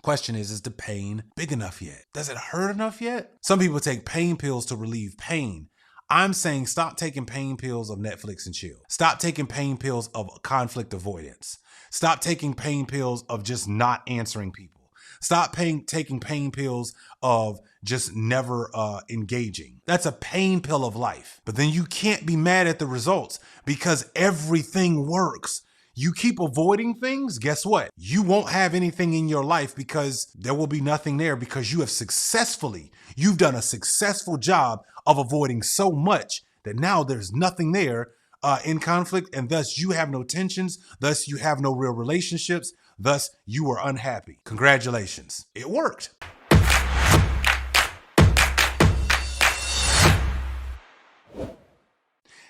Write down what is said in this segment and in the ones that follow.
Question is the pain big enough yet? Does it hurt enough yet? Some people take pain pills to relieve pain. I'm saying stop taking pain pills of Netflix and chill. Stop taking pain pills of conflict avoidance. Stop taking pain pills of just not answering people. Stop taking pain pills of just never engaging. That's a pain pill of life. But then you can't be mad at the results because everything works. You keep avoiding things, guess what? You won't have anything in your life because there will be nothing there because you've done a successful job of avoiding so much that now there's nothing there in conflict, and thus you have no tensions, thus you have no real relationships, thus you are unhappy. Congratulations, it worked.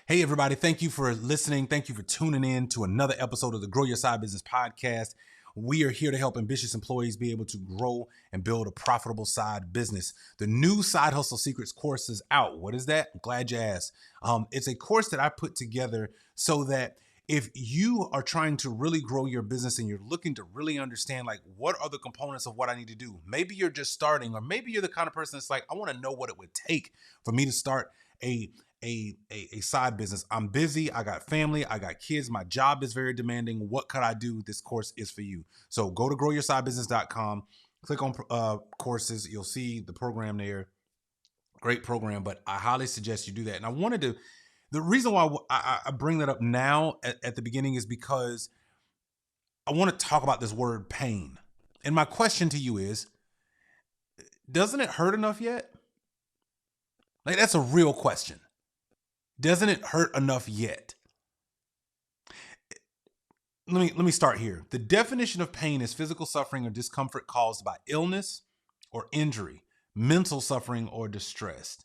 Hey everybody, thank you for listening. Thank you for tuning in to another episode of the Grow Your Side Business podcast. We are here to help ambitious employees be able to grow and build a profitable side business. The new Side Hustle Secrets course is out. What is that? I'm glad you asked. It's a course that I put together so that if you are trying to really grow your business and you're looking to really understand, like, what are the components of what I need to do? Maybe you're just starting, or maybe you're the kind of person that's like, I want to know what it would take for me to start a side business. I'm busy. I got family. I got kids. My job is very demanding. What could I do? This course is for you. So go to growyoursidebusiness.com, click on courses. You'll see the program there. Great program, but I highly suggest you do that. And the reason why I bring that up now at the beginning is because I want to talk about this word pain. And my question to you is, doesn't it hurt enough yet? Like, that's a real question. Doesn't it hurt enough yet? Let me start here. The definition of pain is physical suffering or discomfort caused by illness or injury, mental suffering or distress.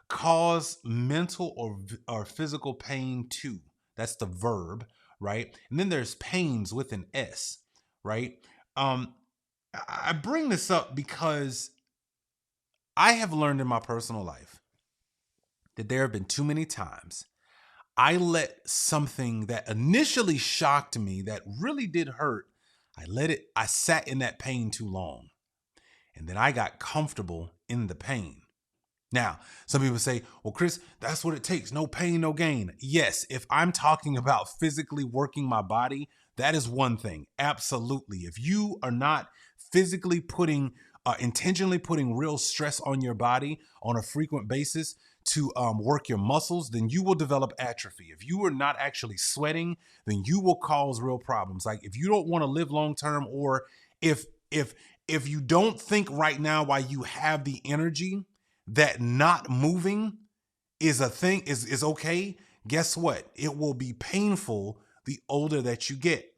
Cause mental or physical pain to. That's the verb, right? And then there's pains with an S, right? I bring this up because I have learned in my personal life that there have been too many times I let something that initially shocked me, that really did hurt, I sat in that pain too long. And then I got comfortable in the pain. Now, some people say, well, Chris, that's what it takes. No pain, no gain. Yes, if I'm talking about physically working my body, that is one thing. Absolutely. If you are not physically intentionally putting real stress on your body on a frequent basis to work your muscles, then you will develop atrophy. If you are not actually sweating, then you will cause real problems. Like, if you don't want to live long term, or if you don't think right now while you have the energy that not moving is a thing, is okay, guess what? It will be painful the older that you get.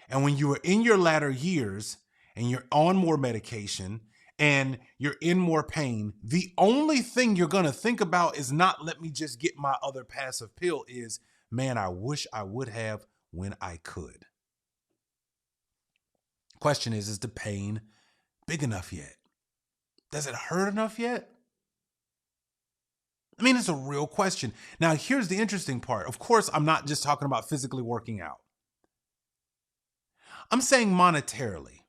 And when you are in your latter years and you're on more medication and you're in more pain, the only thing you're going to think about is not, let me just get my other passive pill, is, man, I wish I would have when I could. Question is the pain big enough yet? Does it hurt enough yet? I mean, it's a real question. Now, here's the interesting part. Of course, I'm not just talking about physically working out. I'm saying monetarily.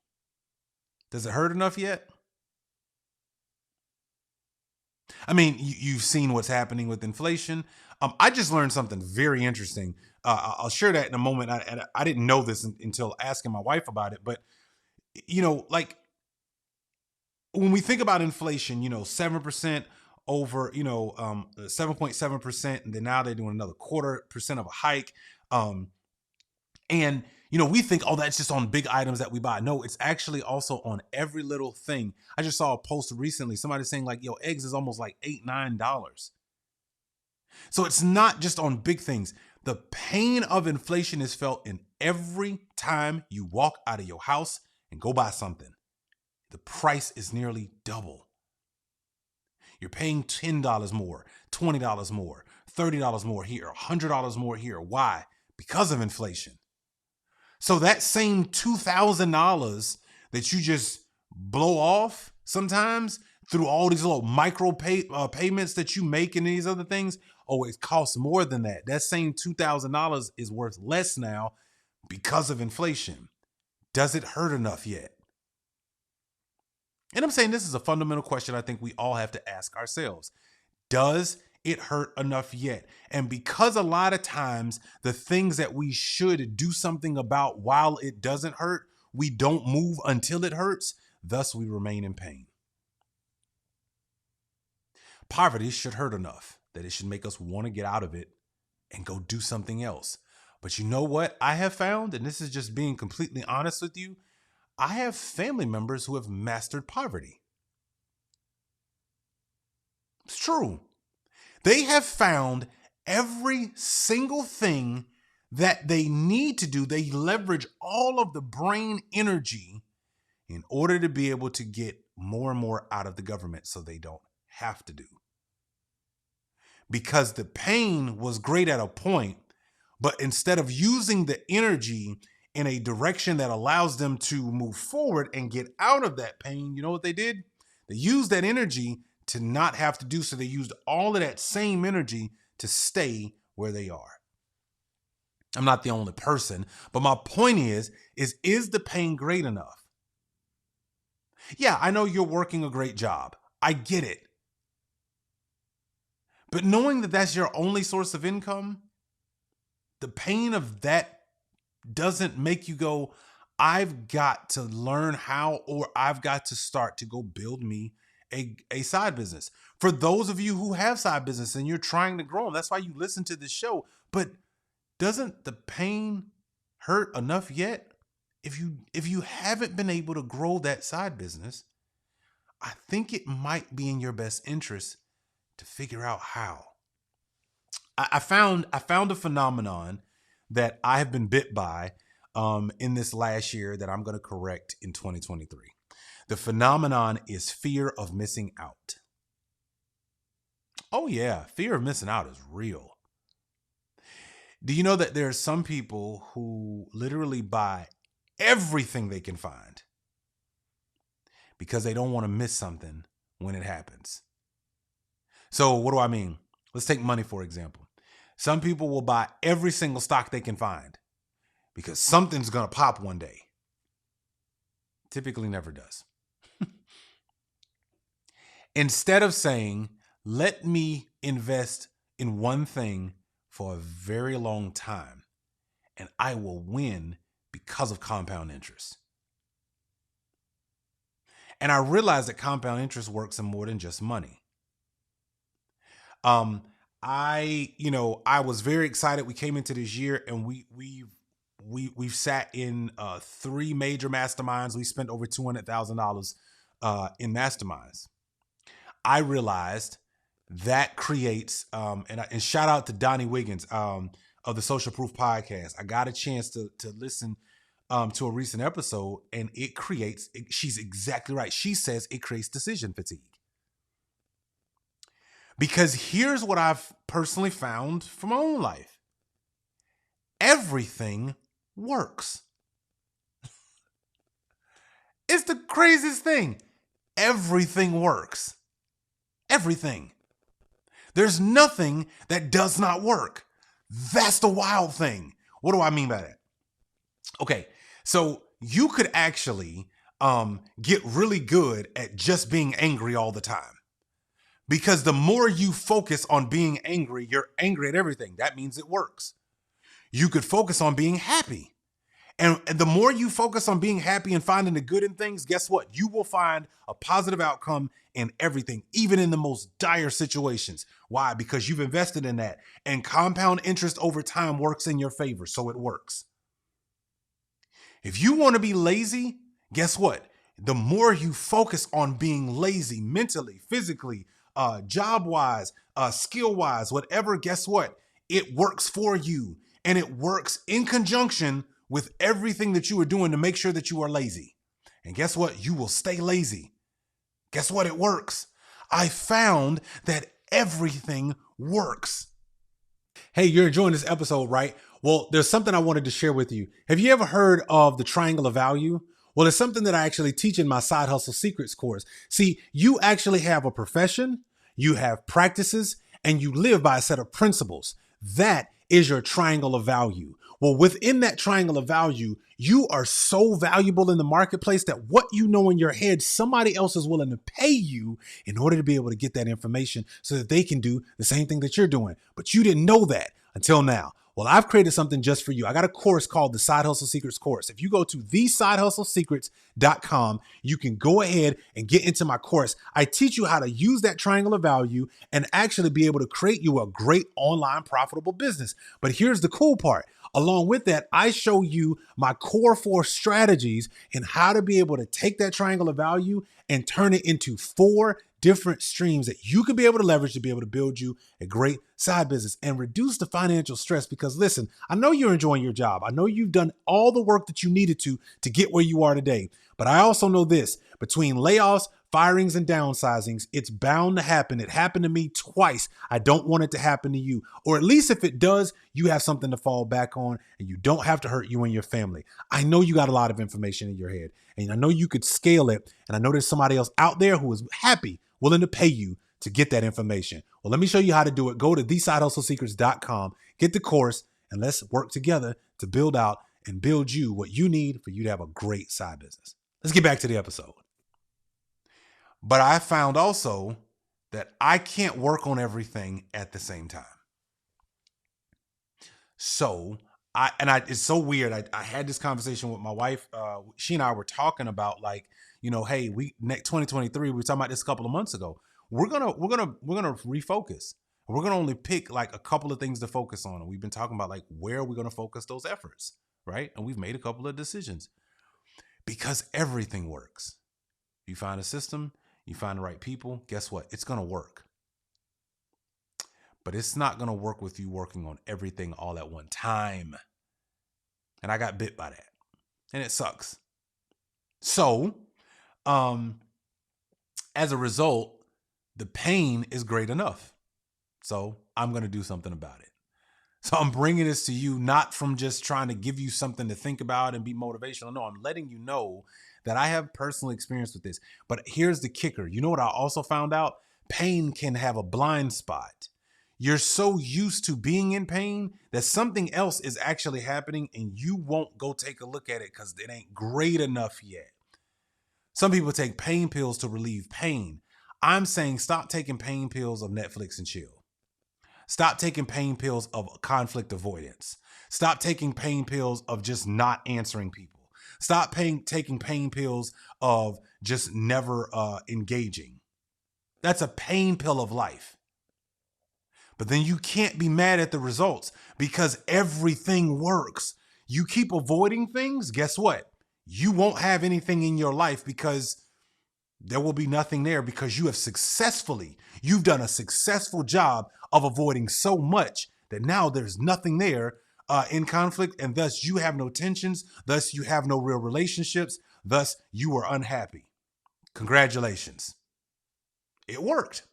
Does it hurt enough yet? I mean, you've seen what's happening with inflation. I just learned something very interesting. I'll share that in a moment. I didn't know this until asking my wife about it. But, like, when we think about inflation, 7% over, 7.7%. And then now they're doing another 0.25% of a hike. And we think, oh, that's just on big items that we buy. No, it's actually also on every little thing. I just saw a post recently, somebody saying like, eggs is almost like $8, $9. So it's not just on big things. The pain of inflation is felt in every time you walk out of your house and go buy something. The price is nearly double. You're paying $10 more, $20 more, $30 more here, $100 more here. Why? Because of inflation. So that same $2,000 that you just blow off sometimes through all these little micro payments that you make and these other things, it costs more than that. That same $2,000 is worth less now because of inflation. Does it hurt enough yet? And I'm saying this is a fundamental question I think we all have to ask ourselves. Does it hurt enough yet? And because a lot of times the things that we should do something about while it doesn't hurt, we don't move until it hurts, thus we remain in pain. Poverty should hurt enough that it should make us want to get out of it and go do something else. But you know what I have found, and this is just being completely honest with you, I have family members who have mastered poverty. It's true. They have found every single thing that they need to do. They leverage all of the brain energy in order to be able to get more and more out of the government so they don't have to do. Because the pain was great at a point, but instead of using the energy in a direction that allows them to move forward and get out of that pain, you know what they did? They used that energy to not have to do so. They used all of that same energy to stay where they are. I'm not the only person, but my point is the pain great enough? Yeah, I know you're working a great job. I get it. But knowing that that's your only source of income, the pain of that doesn't make you go, I've got to learn how, or I've got to start to go build me a side business. For those of you who have side business and you're trying to grow them, that's why you listen to this show. But doesn't the pain hurt enough yet? If you haven't been able to grow that side business, I think it might be in your best interest to figure out how. I found a phenomenon that I have been bit by in this last year that I'm going to correct in 2023. The phenomenon is fear of missing out. Oh yeah, fear of missing out is real. Do you know that there are some people who literally buy everything they can find because they don't want to miss something when it happens? So what do I mean? Let's take money, for example. Some people will buy every single stock they can find because something's going to pop one day. Typically never does. Instead of saying, let me invest in one thing for a very long time and I will win because of compound interest. And I realized that compound interest works in more than just money. I was very excited. We came into this year and we've sat in 3 major masterminds. We spent over $200,000 in masterminds. I realized that creates, and shout out to Donnie Wiggins of the Social Proof Podcast. I got a chance to listen to a recent episode, and it creates, she's exactly right. She says it creates decision fatigue. Because here's what I've personally found from my own life. Everything works. It's the craziest thing. Everything works. Everything. There's nothing that does not work. That's the wild thing. What do I mean by that? Okay, so you could actually get really good at just being angry all the time. Because the more you focus on being angry, you're angry at everything. That means it works. You could focus on being happy. And the more you focus on being happy and finding the good in things, guess what? You will find a positive outcome in everything, even in the most dire situations. Why? Because you've invested in that. And compound interest over time works in your favor, so it works. If you want to be lazy, guess what? The more you focus on being lazy mentally, physically, job-wise, skill-wise, whatever, guess what? It works for you. And it works in conjunction with everything that you are doing to make sure that you are lazy. And guess what? You will stay lazy. Guess what? It works. I found that everything works. Hey, you're enjoying this episode, right? Well, there's something I wanted to share with you. Have you ever heard of the triangle of value? Well, it's something that I actually teach in my Side Hustle Secrets course. See, you actually have a profession, you have practices, and you live by a set of principles. That is your triangle of value. Well, within that triangle of value, you are so valuable in the marketplace that what you know in your head, somebody else is willing to pay you in order to be able to get that information so that they can do the same thing that you're doing. But you didn't know that until now. Well, I've created something just for you. I got a course called the Side Hustle Secrets course. If you go to thesidehustlesecrets.com, you can go ahead and get into my course. I teach you how to use that triangle of value and actually be able to create you a great online profitable business. But here's the cool part. Along with that, I show you my core 4 strategies and how to be able to take that triangle of value and turn it into 4 different streams that you can be able to leverage to be able to build you a great side business and reduce the financial stress. Because listen, I know you're enjoying your job. I know you've done all the work that you needed to get where you are today. But I also know this, between layoffs, firings, and downsizings, it's bound to happen. It happened to me twice. I don't want it to happen to you. Or at least if it does, you have something to fall back on and you don't have to hurt you and your family. I know you got a lot of information in your head and I know you could scale it. And I know there's somebody else out there who is happy, willing to pay you to get that information. Well, let me show you how to do it. Go to thesidehustlesecrets.com, get the course, and let's work together to build out and build you what you need for you to have a great side business. Let's get back to the episode. But I found also that I can't work on everything at the same time. So it's so weird. I had this conversation with my wife. She and I were talking about hey, 2023, we were talking about this a couple of months ago. We're gonna refocus. We're gonna only pick like a couple of things to focus on. And we've been talking about where are we gonna focus those efforts, right? And we've made a couple of decisions because everything works. You find a system, you find the right people, guess what? It's gonna work. But it's not gonna work with you working on everything all at one time. And I got bit by that. And it sucks. So, as a result, the pain is great enough. So I'm going to do something about it. So I'm bringing this to you, not from just trying to give you something to think about and be motivational. No, I'm letting you know that I have personal experience with this. But here's the kicker. You know what I also found out? Pain can have a blind spot. You're so used to being in pain that something else is actually happening and you won't go take a look at it because it ain't great enough yet. Some people take pain pills to relieve pain. I'm saying stop taking pain pills of Netflix and chill. Stop taking pain pills of conflict avoidance. Stop taking pain pills of just not answering people. Stop taking pain pills of just never engaging. That's a pain pill of life. But then you can't be mad at the results because everything works. You keep avoiding things, guess what? You won't have anything in your life because there will be nothing there because you've done a successful job of avoiding so much that now there's nothing there in conflict, and thus you have no tensions, thus you have no real relationships, thus you are unhappy. Congratulations. It worked.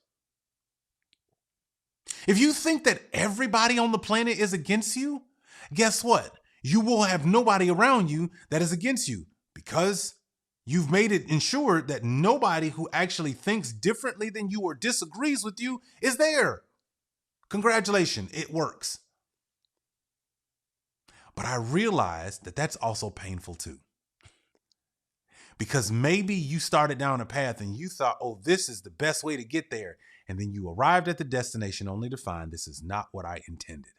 If you think that everybody on the planet is against you, guess what? You will have nobody around you that is against you because you've made it ensured that nobody who actually thinks differently than you or disagrees with you is there. Congratulations, it works. But I realized that that's also painful too. Because maybe you started down a path and you thought, oh, this is the best way to get there. And then you arrived at the destination only to find this is not what I intended.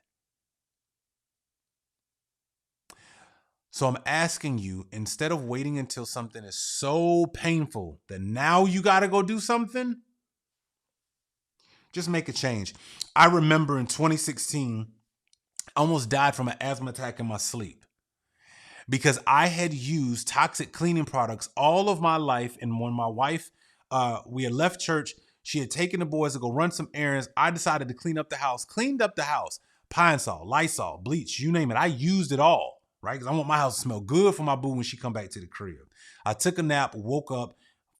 So I'm asking you, instead of waiting until something is so painful that now you got to go do something, just make a change. I remember in 2016, I almost died from an asthma attack in my sleep because I had used toxic cleaning products all of my life. And when my wife, we had left church, she had taken the boys to go run some errands. I decided to cleaned up the house, Pine Sol, Lysol, bleach, you name it. I used it all, right? Because I want my house to smell good for my boo when she come back to the crib. I took a nap, woke up,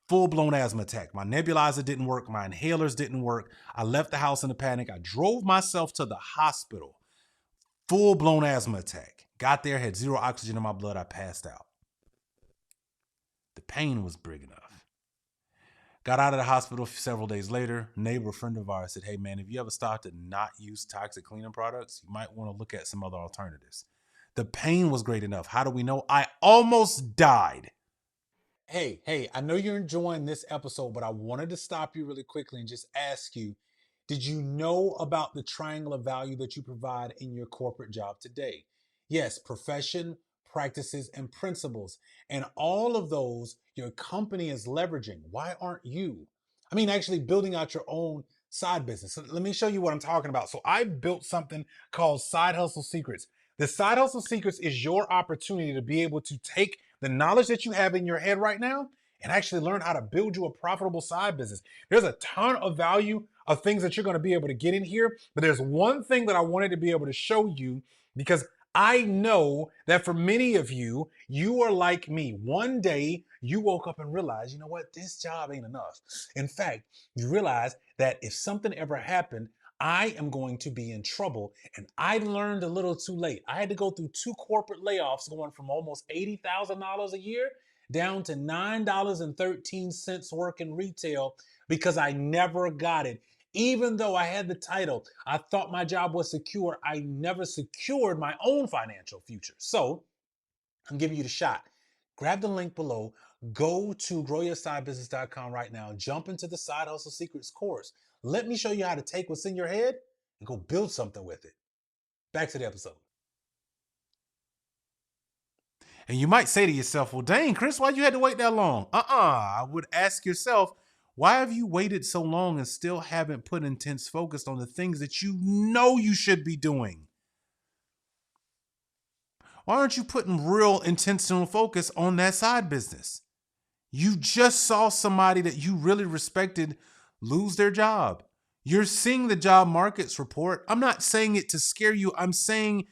full-blown asthma attack. My nebulizer didn't work. My inhalers didn't work. I left the house in a panic. I drove myself to the hospital. Full-blown asthma attack. Got there, had zero oxygen in my blood. I passed out. The pain was big enough. Got out of the hospital several days later. Neighbor, friend of ours said, hey man, if you ever start to not use toxic cleaning products, you might want to look at some other alternatives. The pain was great enough. How do we know? I almost died. Hey, I know you're enjoying this episode, but I wanted to stop you really quickly and just ask you, did you know about the triangle of value that you provide in your corporate job today? Yes, profession, practices, and principles. And all of those your company is leveraging. Why aren't you? I mean, actually building out your own side business. So let me show you what I'm talking about. So I built something called Side Hustle Secrets. The Side Hustle Secrets is your opportunity to be able to take the knowledge that you have in your head right now and actually learn how to build you a profitable side business. There's a ton of value of things that you're going to be able to get in here, but there's one thing that I wanted to be able to show you because I know that for many of you, you are like me. One day you woke up and realized, you know what, this job ain't enough. In fact, you realize that if something ever happened, I am going to be in trouble. And I learned a little too late. I had to go through 2 corporate layoffs going from almost $80,000 a year down to $9.13 working retail because I never got it. Even though I had the title, I thought my job was secure. I never secured my own financial future. So I'm giving you the shot. Grab the link below. Go to growyoursidebusiness.com right now. Jump into the Side Hustle Secrets course. Let me show you how to take what's in your head and go build something with it. Back to the episode. And you might say to yourself, well, dang, Chris, why you had to wait that long? I would ask yourself, why have you waited so long and still haven't put intense focus on the things that you know you should be doing? Why aren't you putting real intentional focus on that side business? You just saw somebody that you really respected lose their job. You're seeing the job markets report. I'm not saying it to scare you. I'm saying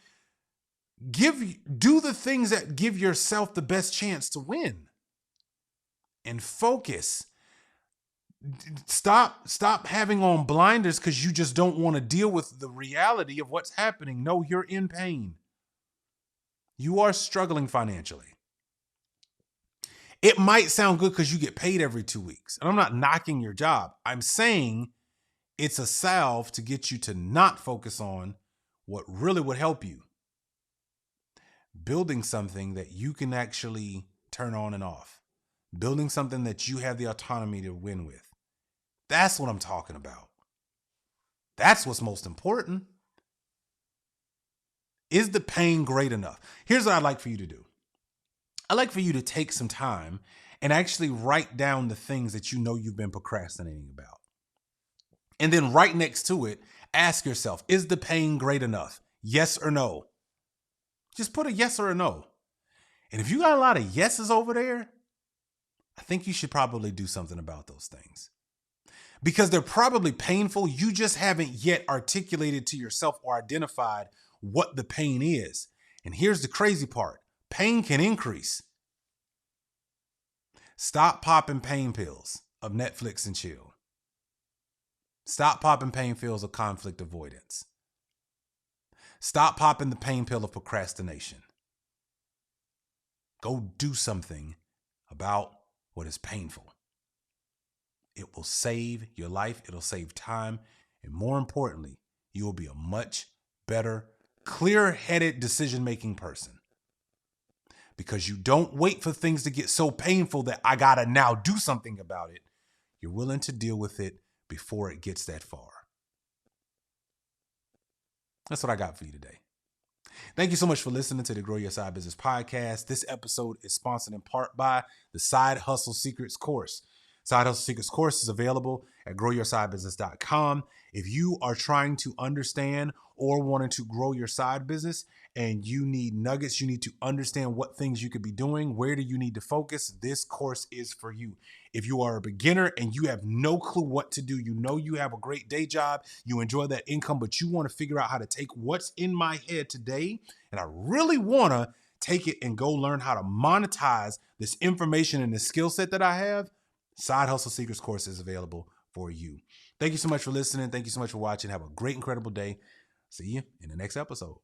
do the things that give yourself the best chance to win. And focus. Stop having on blinders because you just don't want to deal with the reality of what's happening. No, you're in pain. You are struggling financially. It might sound good because you get paid every 2 weeks. And I'm not knocking your job. I'm saying it's a salve to get you to not focus on what really would help you. Building something that you can actually turn on and off. Building something that you have the autonomy to win with. That's what I'm talking about. That's what's most important. Is the pain great enough? Here's what I'd like for you to do. I'd like for you to take some time and actually write down the things that you know you've been procrastinating about. And then right next to it, ask yourself, is the pain great enough? Yes or no? Just put a yes or a no. And if you got a lot of yeses over there, I think you should probably do something about those things. Because they're probably painful. You just haven't yet articulated to yourself or identified what the pain is. And here's the crazy part. Pain can increase. Stop popping pain pills of Netflix and chill. Stop popping pain pills of conflict avoidance. Stop popping the pain pill of procrastination. Go do something about what is painful. It will save your life. It'll save time. And more importantly, you will be a much better, clear-headed decision-making person. Because you don't wait for things to get so painful that I gotta now do something about it. You're willing to deal with it before it gets that far. That's what I got for you today. Thank you so much for listening to the Grow Your Side Business podcast. This episode is sponsored in part by the Side Hustle Secrets course. Side Hustle Secrets course is available at growyoursidebusiness.com. If you are trying to understand or wanting to grow your side business and you need nuggets, you need to understand what things you could be doing, where do you need to focus, this course is for you. If you are a beginner and you have no clue what to do, you know you have a great day job, you enjoy that income, but you want to figure out how to take what's in my head today, and I really want to take it and go learn how to monetize this information and the skill set that I have, Side Hustle Secrets course is available for you. Thank you so much for listening. Thank you so much for watching. Have a great, incredible day. See you in the next episode.